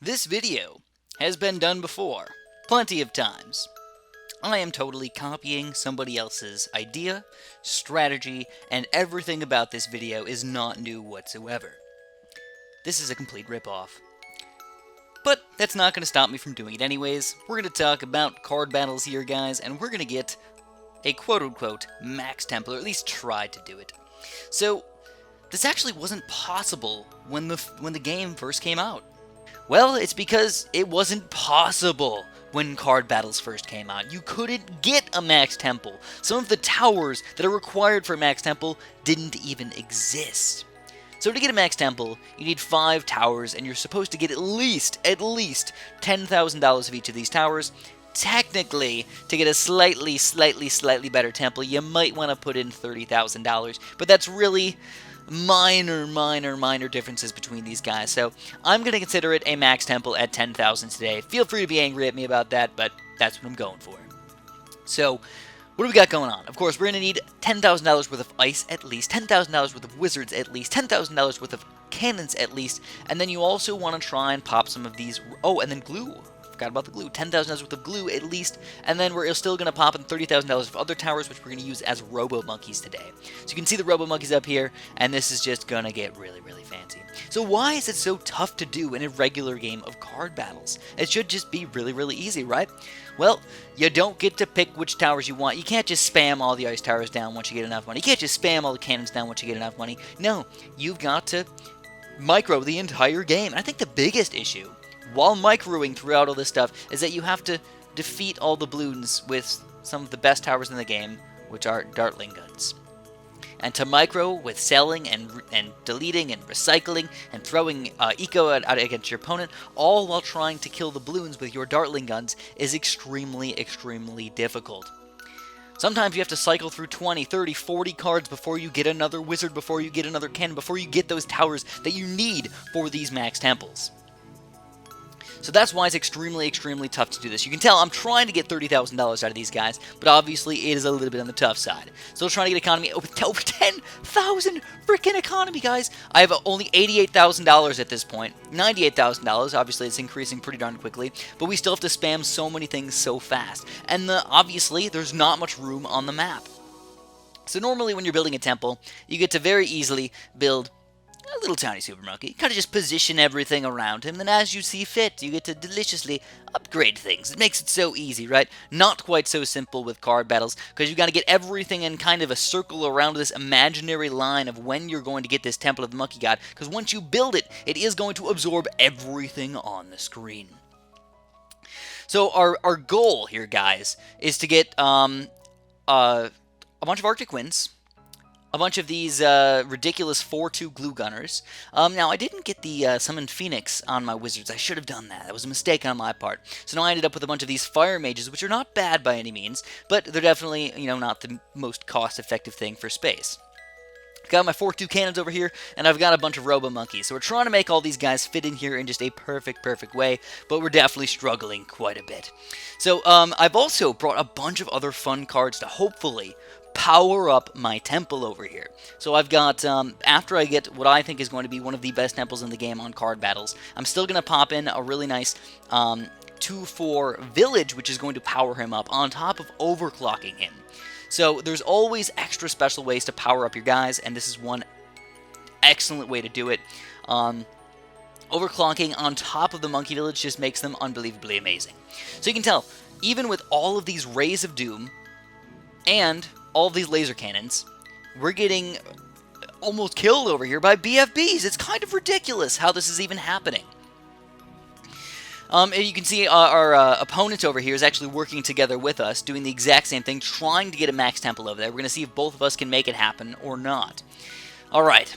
This video has been done before, plenty of times. I am totally copying somebody else's idea, strategy, and everything about this video is not new whatsoever. This is a complete ripoff. But that's not going to stop me from doing it anyways. We're going to talk about card battles here, guys, and we're going to get a quote-unquote max tempo, or at least try to do it. So, this actually wasn't possible when the game first came out. Well, it's because it wasn't possible when card battles first came out. You couldn't get a max temple. Some of the towers that are required for a max temple didn't even exist. So to get a max temple, you need 5 towers, and you're supposed to get at least $10,000 of each of these towers. Technically, to get a slightly better temple, you might want to put in $30,000, but that's really minor differences between these guys. So I'm going to consider it a max temple at 10,000 today. Feel free to be angry at me about that, but that's what I'm going for. So what do we got going on? Of course, we're going to need $10,000 worth of ice at least, $10,000 worth of wizards at least, $10,000 worth of cannons at least, and then you also want to try and pop some of these. Oh, and then glue. Forgot about the glue. $10,000 worth of glue at least, and then we're still going to pop in $30,000 of other towers, which we're going to use as Robo Monkeys today. So you can see the Robo Monkeys up here, and this is just going to get really fancy. So why is it so tough to do in a regular game of card battles? It should just be really easy, right? Well, you don't get to pick which towers you want. You can't just spam all the ice towers down once you get enough money. You can't just spam all the cannons down once you get enough money. No, you've got to micro the entire game. And I think the biggest issue while microing throughout all this stuff is that you have to defeat all the balloons with some of the best towers in the game, which are Dartling guns. And to micro with selling and deleting and recycling and throwing eco out against your opponent, all while trying to kill the balloons with your Dartling guns, is extremely difficult. Sometimes you have to cycle through 20, 30, 40 cards before you get another wizard, before you get another cannon, before you get those towers that you need for these max temples. So that's why it's extremely tough to do this. You can tell I'm trying to get $30,000 out of these guys, but obviously it is a little bit on the tough side. Still trying to get economy over 10,000 freaking economy, guys. I have only $88,000 at this point. $98,000. Obviously, it's increasing pretty darn quickly, but we still have to spam so many things so fast. And obviously, there's not much room on the map. So normally when you're building a temple, you get to very easily build a little tiny super monkey, kind of just position everything around him, then as you see fit, you get to deliciously upgrade things. It makes it so easy, right? Not quite so simple with card battles, because you've got to get everything in kind of a circle around this imaginary line of when you're going to get this Temple of the Monkey God, because once you build it, it is going to absorb everything on the screen. So our goal here, guys, is to get a bunch of Arctic Winds, a bunch of these ridiculous 4-2 glue gunners. Now, I didn't get the Summoned Phoenix on my wizards. I should have done that. That was a mistake on my part. So now I ended up with a bunch of these fire mages, which are not bad by any means, but they're definitely, not the most cost-effective thing for space. I've got my 4-2 cannons over here, and I've got a bunch of Robo Monkeys. So we're trying to make all these guys fit in here in just a perfect way, but we're definitely struggling quite a bit. So I've also brought a bunch of other fun cards to hopefully power up my temple over here. So I've got, after I get what I think is going to be one of the best temples in the game on card battles, I'm still going to pop in a really nice 2-4 village, which is going to power him up on top of overclocking him. So there's always extra special ways to power up your guys, and this is one excellent way to do it. Overclocking on top of the monkey village just makes them unbelievably amazing. So you can tell, even with all of these Rays of Doom and all of these laser cannons, we're getting almost killed over here by BFBs. It's kind of ridiculous how this is even happening. And you can see our opponent over here is actually working together with us, doing the exact same thing, trying to get a max temple over there. We're going to see if both of us can make it happen or not. Alright.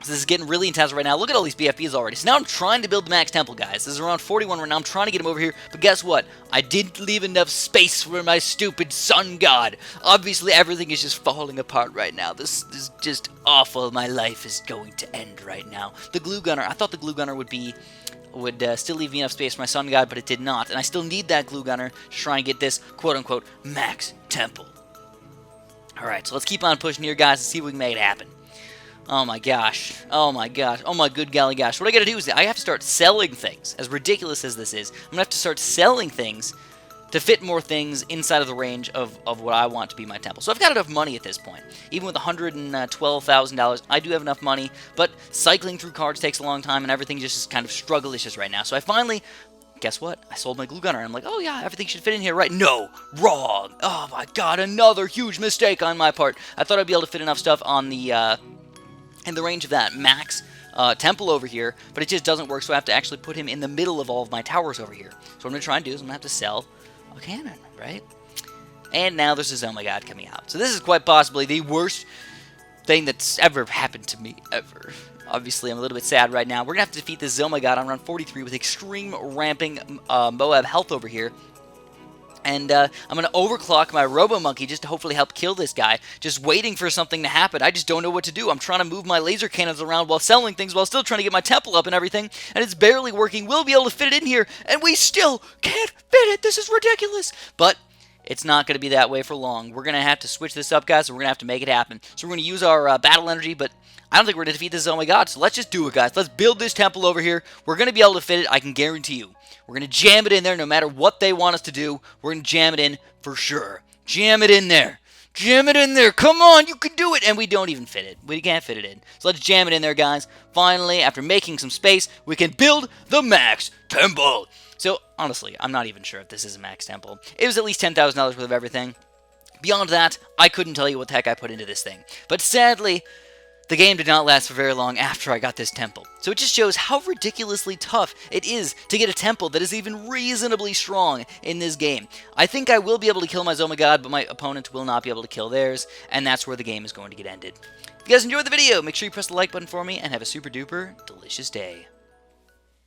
So this is getting really intense right now. Look at all these BFBs already. So now I'm trying to build the max temple, guys. This is around 41 right now. I'm trying to get him over here. But guess what? I didn't leave enough space for my stupid sun god. Obviously, everything is just falling apart right now. This is just awful. My life is going to end right now. The glue gunner. I thought the glue gunner would still leave me enough space for my sun god, but it did not. And I still need that glue gunner to try and get this quote-unquote max temple. Alright, so let's keep on pushing here, guys, and see if we can make it happen. Oh my gosh. Oh my gosh. Oh my good golly gosh. What I gotta do is I have to start selling things. As ridiculous as this is, I'm gonna have to start selling things to fit more things inside of the range of what I want to be my temple. So I've got enough money at this point. Even with $112,000, I do have enough money, but cycling through cards takes a long time, and everything just is kind of struggle-licious right now. So I finally, guess what? I sold my glue gunner. I'm like, oh yeah, everything should fit in here, right? No, wrong. Oh my god, another huge mistake on my part. I thought I'd be able to fit enough stuff on the, in the range of that max temple over here, but it just doesn't work, so I have to actually put him in the middle of all of my towers over here. So what I'm going to try and do is I'm going to have to sell a cannon, right? And now there's a Zoma God coming out. So this is quite possibly the worst thing that's ever happened to me, ever. Obviously, I'm a little bit sad right now. We're going to have to defeat this Zoma God on round 43 with extreme ramping Moab health over here. And I'm going to overclock my Robo Monkey just to hopefully help kill this guy. Just waiting for something to happen. I just don't know what to do. I'm trying to move my laser cannons around while selling things, while still trying to get my temple up and everything. And it's barely working. We'll be able to fit it in here, and we still can't fit it. This is ridiculous. But it's not going to be that way for long. We're going to have to switch this up, guys, and we're going to have to make it happen. So we're going to use our battle energy, but I don't think we're going to defeat this Zoma God. So let's just do it, guys. Let's build this temple over here. We're going to be able to fit it, I can guarantee you. We're going to jam it in there no matter what they want us to do. We're going to jam it in for sure. Jam it in there. Jam it in there. Come on, you can do it. And we don't even fit it. We can't fit it in. So let's jam it in there, guys. Finally, after making some space, we can build the max temple. So, honestly, I'm not even sure if this is a max temple. It was at least $10,000 worth of everything. Beyond that, I couldn't tell you what the heck I put into this thing. But sadly, the game did not last for very long after I got this temple. So it just shows how ridiculously tough it is to get a temple that is even reasonably strong in this game. I think I will be able to kill my Zoma God, but my opponents will not be able to kill theirs, and that's where the game is going to get ended. If you guys enjoyed the video, make sure you press the like button for me, and have a super duper delicious day.